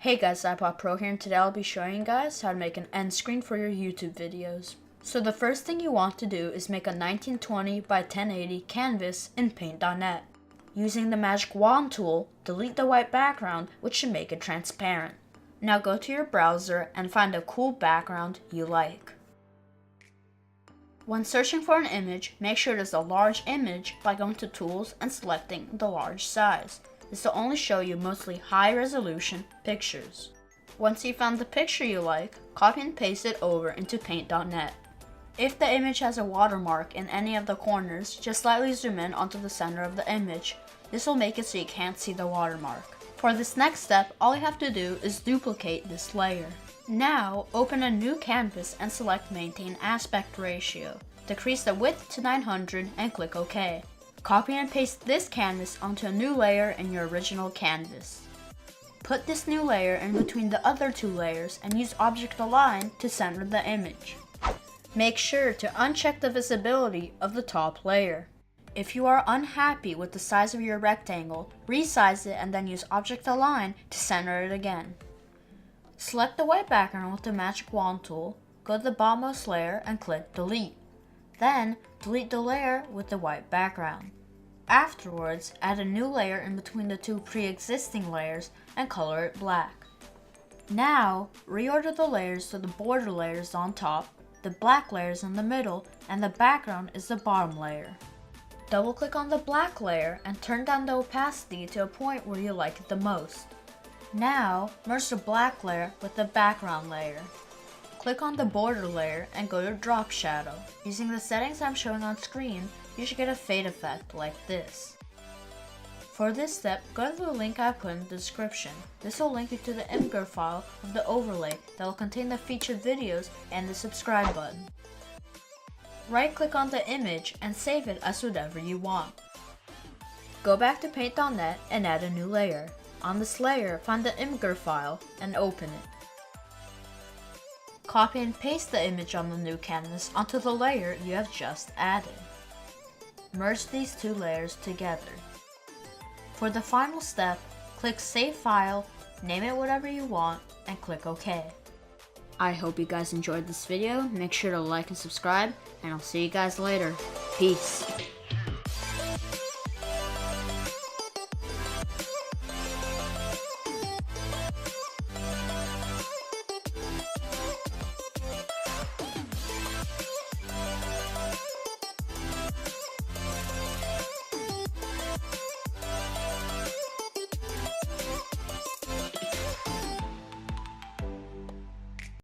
Hey guys, iPod Pro here, and today I'll be showing you guys how to make an end screen for your YouTube videos. So the first thing you want to do is make a 1920 by 1080 canvas in Paint.net. Using the magic wand tool, delete the white background, which should make it transparent. Now go to your browser and find a cool background you like. When searching for an image, make sure it is a large image by going to Tools and selecting the large size. This will only show you mostly high-resolution pictures. Once you found the picture you like, copy and paste it over into Paint.net. If the image has a watermark in any of the corners, just slightly zoom in onto the center of the image. This will make it so you can't see the watermark. For this next step, all you have to do is duplicate this layer. Now, open a new canvas and select Maintain Aspect Ratio. Decrease the width to 900 and click OK. Copy and paste this canvas onto a new layer in your original canvas. Put this new layer in between the other two layers and use Object Align to center the image. Make sure to uncheck the visibility of the top layer. If you are unhappy with the size of your rectangle, resize it and then use Object Align to center it again. Select the white background with the magic wand tool, go to the bottommost layer and click Delete. Then, delete the layer with the white background. Afterwards, add a new layer in between the two pre-existing layers and color it black. Now, reorder the layers so the border layer is on top, the black layer is in the middle, and the background is the bottom layer. Double-click on the black layer and turn down the opacity to a point where you like it the most. Now, merge the black layer with the background layer. Click on the border layer and go to Drop Shadow. Using the settings I'm showing on screen, you should get a fade effect like this. For this step, go to the link I put in the description. This will link you to the imgur file of the overlay that will contain the featured videos and the subscribe button. Right-click on the image and save it as whatever you want. Go back to Paint.net and add a new layer. On this layer, find the imgur file and open it. Copy and paste the image on the new canvas onto the layer you have just added. Merge these two layers together. For the final step, click Save File, name it whatever you want, and click OK. I hope you guys enjoyed this video. Make sure to like and subscribe, and I'll see you guys later. Peace.